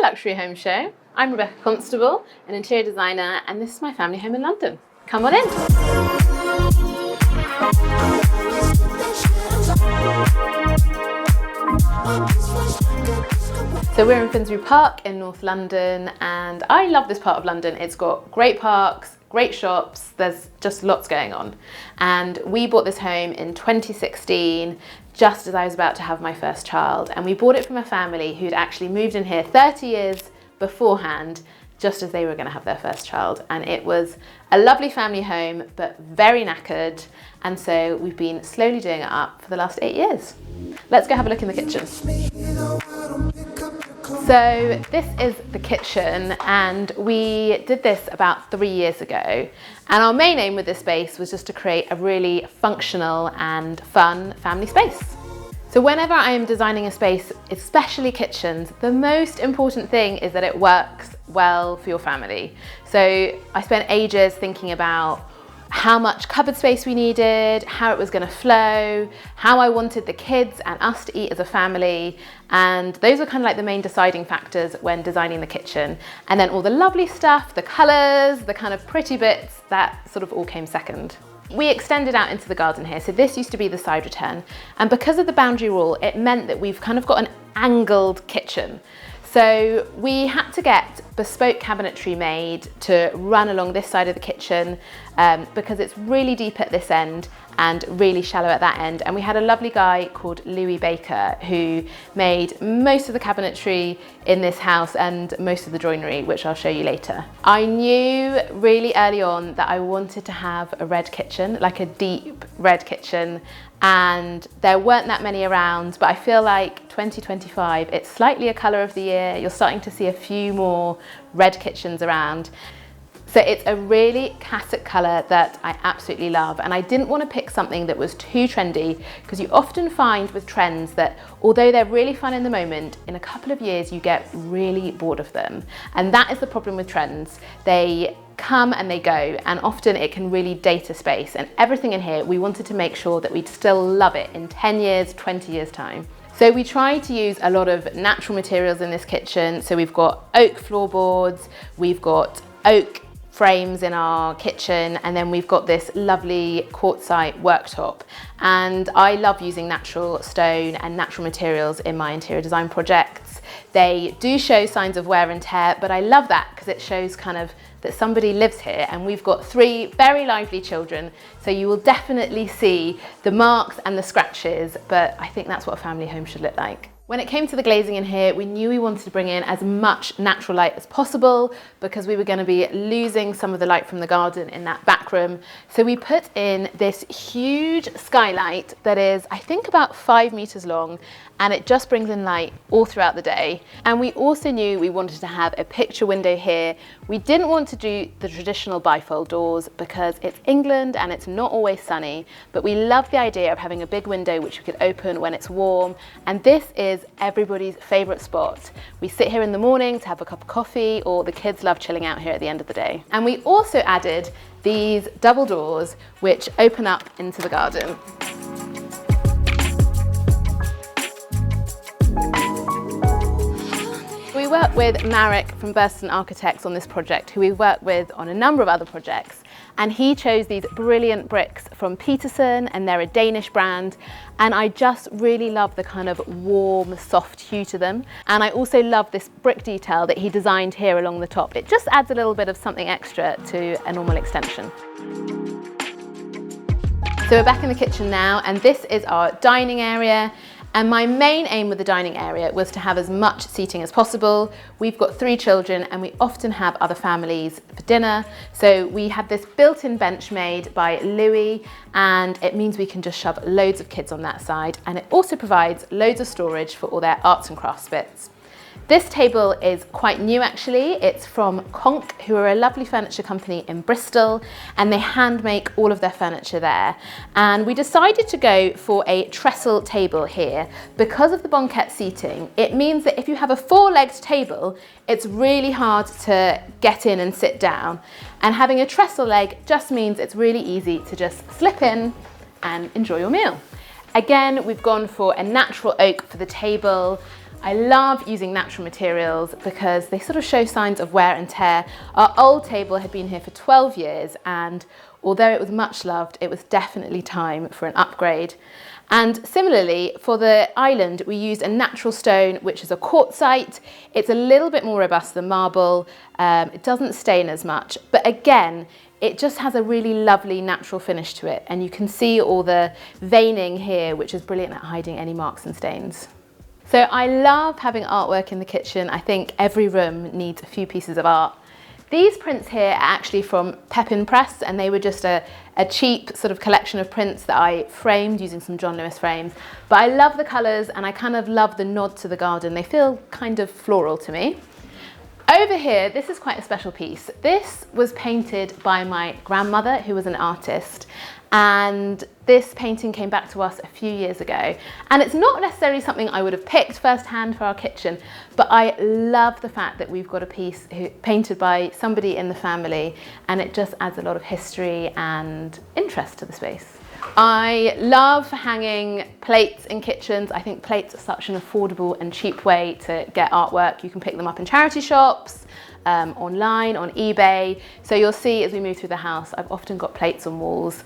Luxury Home Show. I'm Rebecca Constable, an interior designer, and this is my family home in London. Come on in. So we're in Finsbury Park in North London, and I love this part of London. It's got great parks, great shops, there's just lots going on. And we bought this home in 2016, just as I was about to have my first child. And we bought it from a family who'd actually moved in here 30 years beforehand, just as they were going to have their first child. And it was a lovely family home, but very knackered. And so we've been slowly doing it up for the last 8 years. Let's go have a look in the kitchen. So this is the kitchen, and we did this about 3 years ago. And our main aim with this space was just to create a really functional and fun family space. So whenever I am designing a space, especially kitchens, the most important thing is that it works well for your family. So I spent ages thinking about how much cupboard space we needed, how it was going to flow, how I wanted the kids and us to eat as a family. And those were kind of like the main deciding factors when designing the kitchen. And then all the lovely stuff, the colours, the kind of pretty bits, that sort of all came second. We extended out into the garden here. So this used to be the side return. And because of the boundary rule, it meant that we've kind of got an angled kitchen. So we had to get bespoke cabinetry made to run along this side of the kitchen because it's really deep at this end and really shallow at that end. And we had a lovely guy called Louis Baker who made most of the cabinetry in this house and most of the joinery, which I'll show you later. I knew really early on that I wanted to have a red kitchen, like a deep red kitchen, and there weren't that many around, but I feel like 2025, it's slightly a colour of the year. You're starting to see a few more red kitchens around. So it's a really classic colour that I absolutely love, and I didn't want to pick something that was too trendy, because you often find with trends that although they're really fun in the moment, in a couple of years you get really bored of them. And that is the problem with trends. They come and they go, and often it can really date a space. And everything in here, we wanted to make sure that we'd still love it in 10 years, 20 years time. So we try to use a lot of natural materials in this kitchen. So we've got oak floorboards, we've got oak frames in our kitchen, and then we've got this lovely quartzite worktop. And I love using natural stone and natural materials in my interior design projects. They do show signs of wear and tear, but I love that because it shows kind of that somebody lives here, and we've got 3 very lively children, so you will definitely see the marks and the scratches, but I think that's what a family home should look like. When it came to the glazing in here, we knew we wanted to bring in as much natural light as possible because we were going to be losing some of the light from the garden in that back room. So we put in this huge skylight that is, I think, about 5 meters long, and it just brings in light all throughout the day. And we also knew we wanted to have a picture window here. We didn't want to do the traditional bifold doors because it's England and it's not always sunny, but we love the idea of having a big window which we could open when it's warm. And this is everybody's favorite spot. We sit here in the morning to have a cup of coffee, or the kids love chilling out here at the end of the day. And we also added these double doors which open up into the garden. We work with Marek from Burston Architects on this project, who we've worked with on a number of other projects. And he chose these brilliant bricks from Peterson, and they're a Danish brand. And I just really love the kind of warm, soft hue to them. And I also love this brick detail that he designed here along the top. It just adds a little bit of something extra to a normal extension. So we're back in the kitchen now, and this is our dining area. And my main aim with the dining area was to have as much seating as possible. We've got 3 children, and we often have other families for dinner. So we had this built-in bench made by Louis, and it means we can just shove loads of kids on that side. And it also provides loads of storage for all their arts and crafts bits. This table is quite new actually. It's from Conk, who are a lovely furniture company in Bristol, and they hand make all of their furniture there. And we decided to go for a trestle table here. Because of the banquette seating, it means that if you have a 4-legged table, it's really hard to get in and sit down. And having a trestle leg just means it's really easy to just slip in and enjoy your meal. Again, we've gone for a natural oak for the table. I love using natural materials because they sort of show signs of wear and tear. Our old table had been here for 12 years, and although it was much loved, it was definitely time for an upgrade. And similarly, for the island, we used a natural stone, which is a quartzite. It's a little bit more robust than marble. It doesn't stain as much, but again, it just has a really lovely natural finish to it. And you can see all the veining here, which is brilliant at hiding any marks and stains. So I love having artwork in the kitchen. I think every room needs a few pieces of art. These prints here are actually from Pepin Press, and they were just a cheap sort of collection of prints that I framed using some John Lewis frames. But I love the colours, and I kind of love the nod to the garden. They feel kind of floral to me. Over here, this is quite a special piece. This was painted by my grandmother, who was an artist, and this painting came back to us a few years ago. And it's not necessarily something I would have picked firsthand for our kitchen, but I love the fact that we've got a piece painted by somebody in the family, and it just adds a lot of history and interest to the space. I love hanging plates in kitchens. I think plates are such an affordable and cheap way to get artwork. You can pick them up in charity shops, online, on eBay. So you'll see as we move through the house, I've often got plates on walls.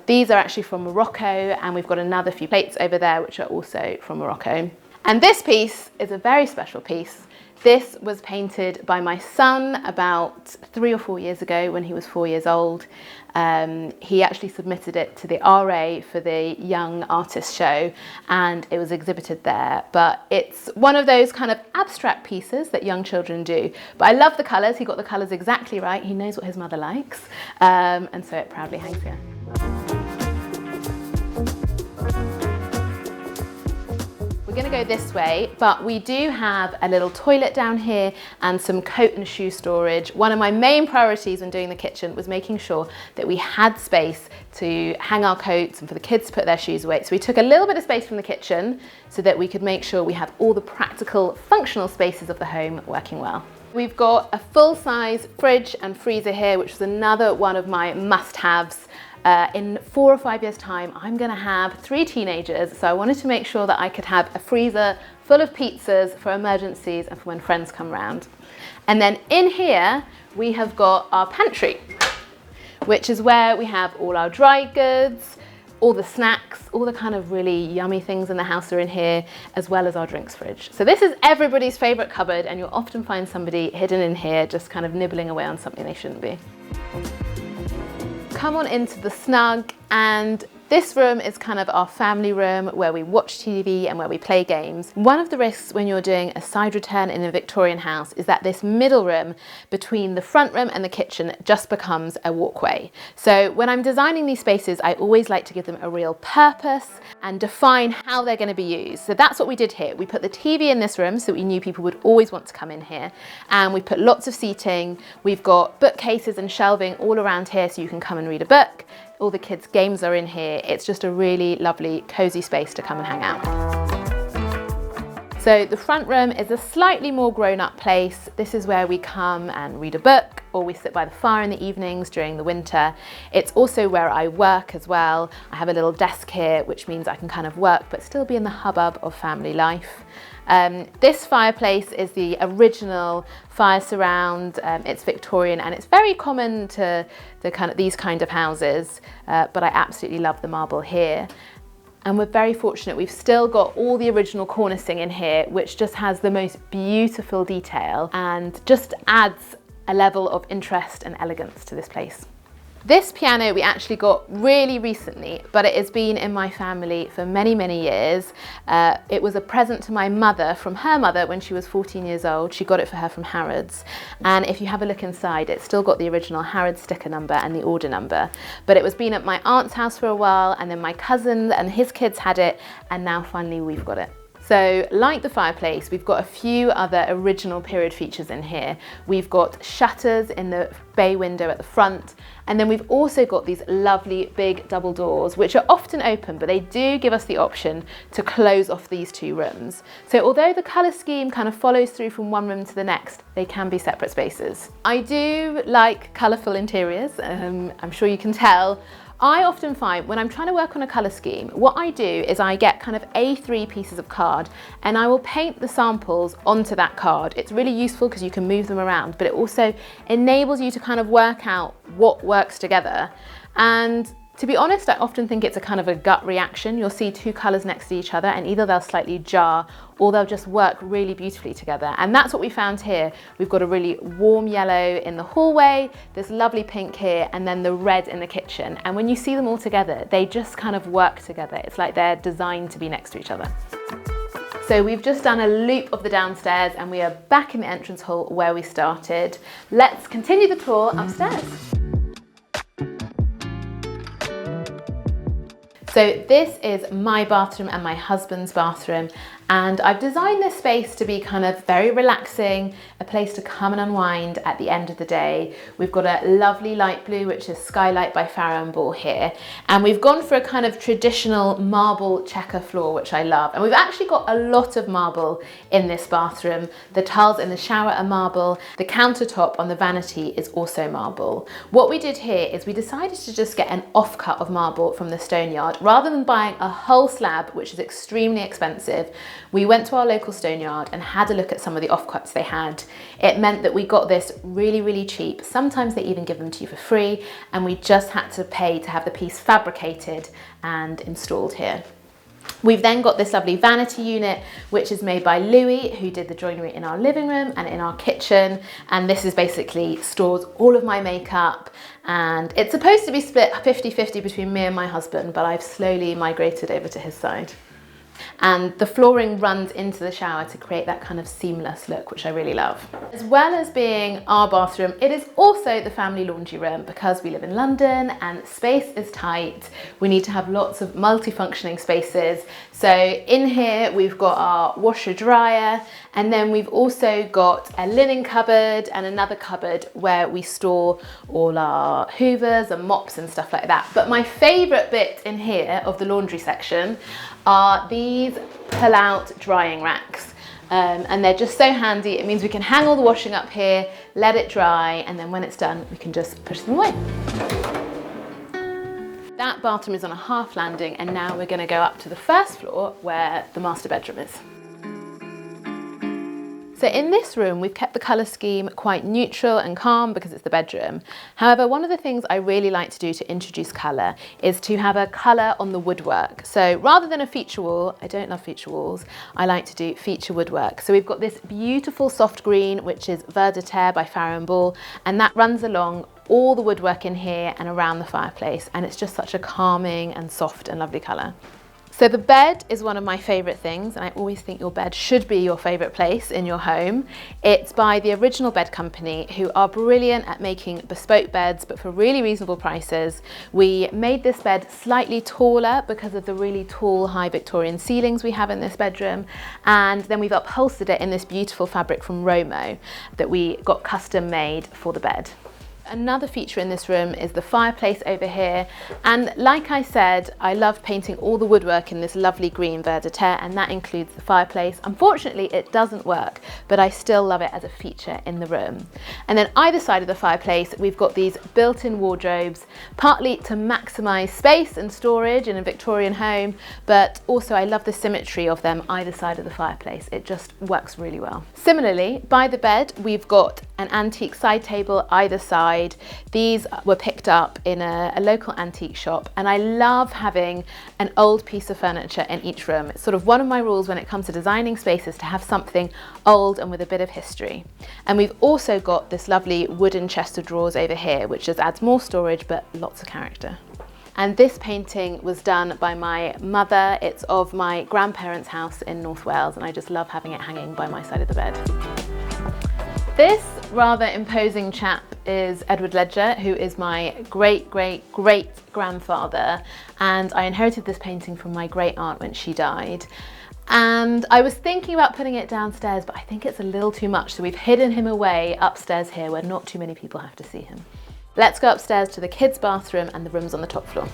These are actually from Morocco, and we've got another few plates over there which are also from Morocco. And this piece is a very special piece. This was painted by my son about 3 or 4 years ago when he was 4 years old. He actually submitted it to the RA for the Young Artist Show, and it was exhibited there. But it's one of those kind of abstract pieces that young children do. But I love the colours. He got the colours exactly right. He knows what his mother likes, and so it proudly hangs here. We're going to go this way, but we do have a little toilet down here and some coat and shoe storage. One of my main priorities when doing the kitchen was making sure that we had space to hang our coats and for the kids to put their shoes away. So we took a little bit of space from the kitchen so that we could make sure we have all the practical, functional spaces of the home working well. We've got a full-size fridge and freezer here, which is another one of my must-haves. In 4 or 5 years' time, I'm going to have 3 teenagers, so I wanted to make sure that I could have a freezer full of pizzas for emergencies and for when friends come round. And then in here, we have got our pantry, which is where we have all our dry goods, all the snacks, all the kind of really yummy things in the house are in here, as well as our drinks fridge. So this is everybody's favourite cupboard, and you'll often find somebody hidden in here just kind of nibbling away on something they shouldn't be. Come on into the snug, and this room is kind of our family room where we watch TV and where we play games. One of the risks when you're doing a side return in a Victorian house is that this middle room between the front room and the kitchen just becomes a walkway. So when I'm designing these spaces, I always like to give them a real purpose and define how they're going to be used. So that's what we did here. We put the TV in this room so we knew people would always want to come in here, and we put lots of seating. We've got bookcases and shelving all around here so you can come and read a book. All the kids' games are in here. It's just a really lovely, cozy space to come and hang out. So the front room is a slightly more grown-up place. This is where we come and read a book, or we sit by the fire in the evenings during the winter. It's also where I work as well. I have a little desk here, which means I can kind of work but still be in the hubbub of family life. This fireplace is the original fire surround. It's Victorian, and it's very common to these kind of houses, but I absolutely love the marble here. And we're very fortunate, we've still got all the original cornicing in here, which just has the most beautiful detail and just adds a level of interest and elegance to this place. This piano we actually got really recently, but it has been in my family for many, many years. It was a present to my mother from her mother when she was 14 years old. She got it for her from Harrods. And if you have a look inside, it's still got the original Harrods sticker number and the order number. But it was been at my aunt's house for a while, and then my cousin and his kids had it, and now finally we've got it. So like the fireplace, we've got a few other original period features in here. We've got shutters in the bay window at the front, and then we've also got these lovely big double doors, which are often open, but they do give us the option to close off these 2 rooms. So although the colour scheme kind of follows through from one room to the next, they can be separate spaces. I do like colourful interiors, I'm sure you can tell. I often find when I'm trying to work on a colour scheme, what I do is I get kind of A3 pieces of card and I will paint the samples onto that card. It's really useful because you can move them around, but it also enables you to kind of work out what works together. And to be honest, I often think it's a kind of a gut reaction. You'll see two colours next to each other and either they'll slightly jar or they'll just work really beautifully together. And that's what we found here. We've got a really warm yellow in the hallway, this lovely pink here, and then the red in the kitchen. And when you see them all together, they just kind of work together. It's like they're designed to be next to each other. So we've just done a loop of the downstairs and we are back in the entrance hall where we started. Let's continue the tour upstairs. So this is my bathroom and my husband's bathroom, and I've designed this space to be kind of very relaxing, a place to come and unwind at the end of the day. We've got a lovely light blue, which is Skylight by Farrow & Ball here, and we've gone for a kind of traditional marble checker floor, which I love. And we've actually got a lot of marble in this bathroom. The tiles in the shower are marble, the countertop on the vanity is also marble. What we did here is we decided to just get an offcut of marble from the stone yard. Rather than buying a whole slab, which is extremely expensive, we went to our local stone yard and had a look at some of the offcuts they had. It meant that we got this really, really cheap. Sometimes they even give them to you for free, and we just had to pay to have the piece fabricated and installed here. We've then got this lovely vanity unit, which is made by Louis, who did the joinery in our living room and in our kitchen. And this is basically stores all of my makeup. And it's supposed to be split 50-50 between me and my husband, but I've slowly migrated over to his side. And the flooring runs into the shower to create that kind of seamless look, which I really love. As well as being our bathroom, it is also the family laundry room because we live in London and space is tight. We need to have lots of multifunctioning spaces. So in here, we've got our washer dryer, and then we've also got a linen cupboard and another cupboard where we store all our hoovers and mops and stuff like that. But my favorite bit in here of the laundry section are these pull-out drying racks. And they're just so handy. It means we can hang all the washing up here, let it dry, and then when it's done, we can just push them away. That bathroom is on a half landing, and now we're going to go up to the first floor where the master bedroom is. So in this room, we've kept the colour scheme quite neutral and calm because it's the bedroom. However, one of the things I really like to do to introduce colour is to have a colour on the woodwork. So rather than a feature wall, I don't love feature walls, I like to do feature woodwork. So we've got this beautiful soft green, which is Vert de Terre by Farrow & Ball, and that runs along all the woodwork in here and around the fireplace, and it's just such a calming and soft and lovely colour. So the bed is one of my favourite things, and I always think your bed should be your favourite place in your home. It's by the Original Bed Company, who are brilliant at making bespoke beds, but for really reasonable prices. We made this bed slightly taller because of the really tall, high Victorian ceilings we have in this bedroom, and then we've upholstered it in this beautiful fabric from Romo that we got custom made for the bed. Another feature in this room is the fireplace over here, and like I said, I love painting all the woodwork in this lovely green Vert de Terre, and that includes the fireplace. Unfortunately, it doesn't work, but I still love it as a feature in the room. And then either side of the fireplace, we've got these built-in wardrobes, partly to maximise space and storage in a Victorian home, but also I love the symmetry of them either side of the fireplace. It just works really well. Similarly, by the bed, we've got an antique side table either side. These were picked up in a local antique shop, and I love having an old piece of furniture in each room. It's sort of one of my rules when it comes to designing spaces to have something old and with a bit of history. And we've also got this lovely wooden chest of drawers over here, which just adds more storage but lots of character. And this painting was done by my mother. It's of my grandparents' house in North Wales, and I just love having it hanging by my side of the bed. This rather imposing chap is Edward Ledger, who is my great-great-great-grandfather, and I inherited this painting from my great-aunt when she died. And I was thinking about putting it downstairs, but I think it's a little too much, so we've hidden him away upstairs here where not too many people have to see him. Let's go upstairs to the kids' bathroom and the rooms on the top floor.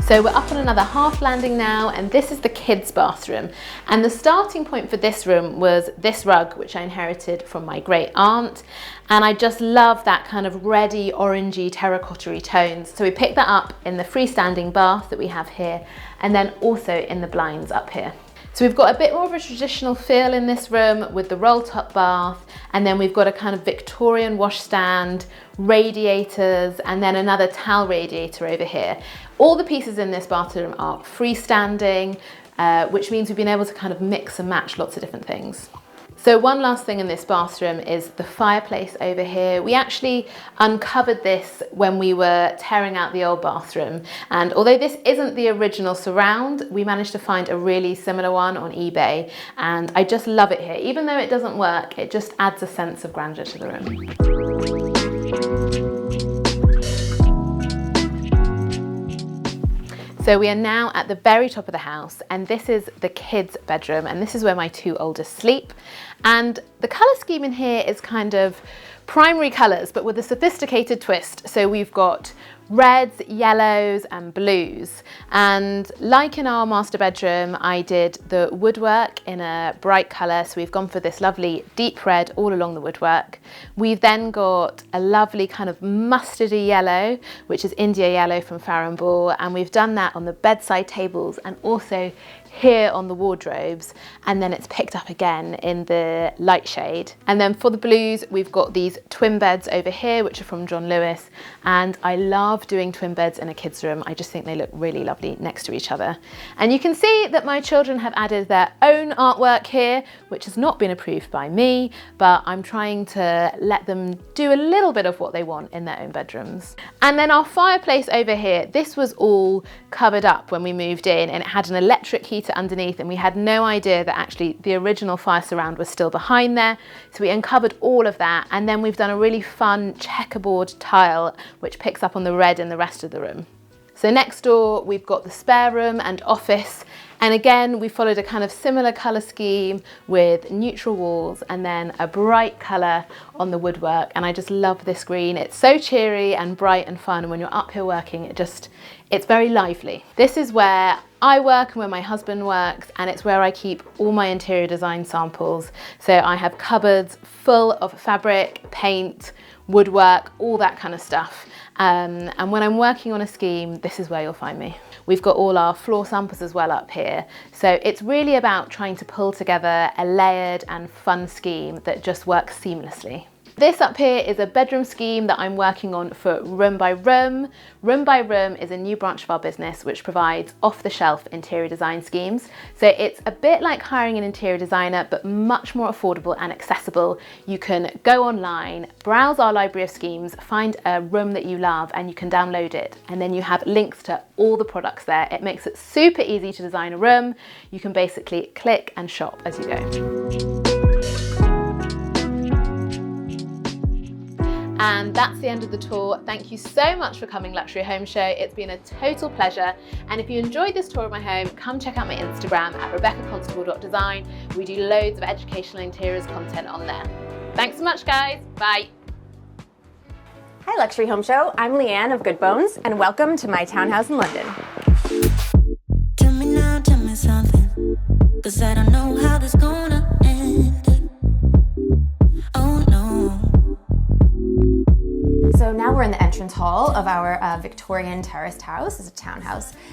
So we're up on another half landing now, and this is the kids' bathroom. And the starting point for this room was this rug, which I inherited from my great aunt. And I just love that kind of reddy, orangey, terracotta-y tones. So we picked that up in the freestanding bath that we have here, and then also in the blinds up here. So we've got a bit more of a traditional feel in this room with the roll top bath, and then we've got a kind of Victorian washstand, radiators, and then another towel radiator over here. All the pieces in this bathroom are freestanding, which means we've been able to kind of mix and match lots of different things. So one last thing in this bathroom is the fireplace over here. We actually uncovered this when we were tearing out the old bathroom. And although this isn't the original surround, we managed to find a really similar one on eBay. And I just love it here. Even though it doesn't work, it just adds a sense of grandeur to the room. So we are now at the very top of the house, and this is the kids' bedroom, and this is where my two oldest sleep. And the colour scheme in here is kind of primary colours, but with a sophisticated twist. So we've got reds, yellows and blues. And like in our master bedroom, I did the woodwork in a bright colour. So we've gone for this lovely deep red all along the woodwork. We've then got a lovely kind of mustardy yellow, which is India yellow from Farrow & Ball. And we've done that on the bedside tables and also here on the wardrobes, and then it's picked up again in the light shade. And then for the blues, we've got these twin beds over here, which are from John Lewis, and I love doing twin beds in a kid's room. I just think they look really lovely next to each other. And you can see that my children have added their own artwork here, which has not been approved by me, but I'm trying to let them do a little bit of what they want in their own bedrooms. And then our fireplace over here, this was all covered up when we moved in, and it had an electric heater underneath, and we had no idea that actually the original fire surround was still behind there. So we uncovered all of that, and then we've done a really fun checkerboard tile which picks up on the red in the rest of the room. So next door we've got the spare room and office, and again we followed a kind of similar colour scheme with neutral walls and then a bright colour on the woodwork, and I just love this green. It's so cheery and bright and fun, and when you're up here working it's very lively. This is where I work and where my husband works, and it's where I keep all my interior design samples. So I have cupboards full of fabric, paint, woodwork, all that kind of stuff. And when I'm working on a scheme, this is where you'll find me. We've got all our floor samples as well up here. So it's really about trying to pull together a layered and fun scheme that just works seamlessly. This up here is a bedroom scheme that I'm working on for Room by Room. Room by Room is a new branch of our business which provides off-the-shelf interior design schemes. So it's a bit like hiring an interior designer, but much more affordable and accessible. You can go online, browse our library of schemes, find a room that you love, and you can download it. And then you have links to all the products there. It makes it super easy to design a room. You can basically click and shop as you go. And that's the end of the tour. Thank you so much for coming, Luxury Home Show. It's been a total pleasure. And if you enjoyed this tour of my home, come check out my Instagram at rebeccaconstable.design. We do loads of educational interiors content on there. Thanks so much, guys. Bye. Hi, Luxury Home Show. I'm Leanne of Good Bones, and welcome to my townhouse in London. Tell me now, tell me something, 'cause I don't know how this gonna end. Oh no. So now we're in the entrance hall of our Victorian terraced house. It's a townhouse.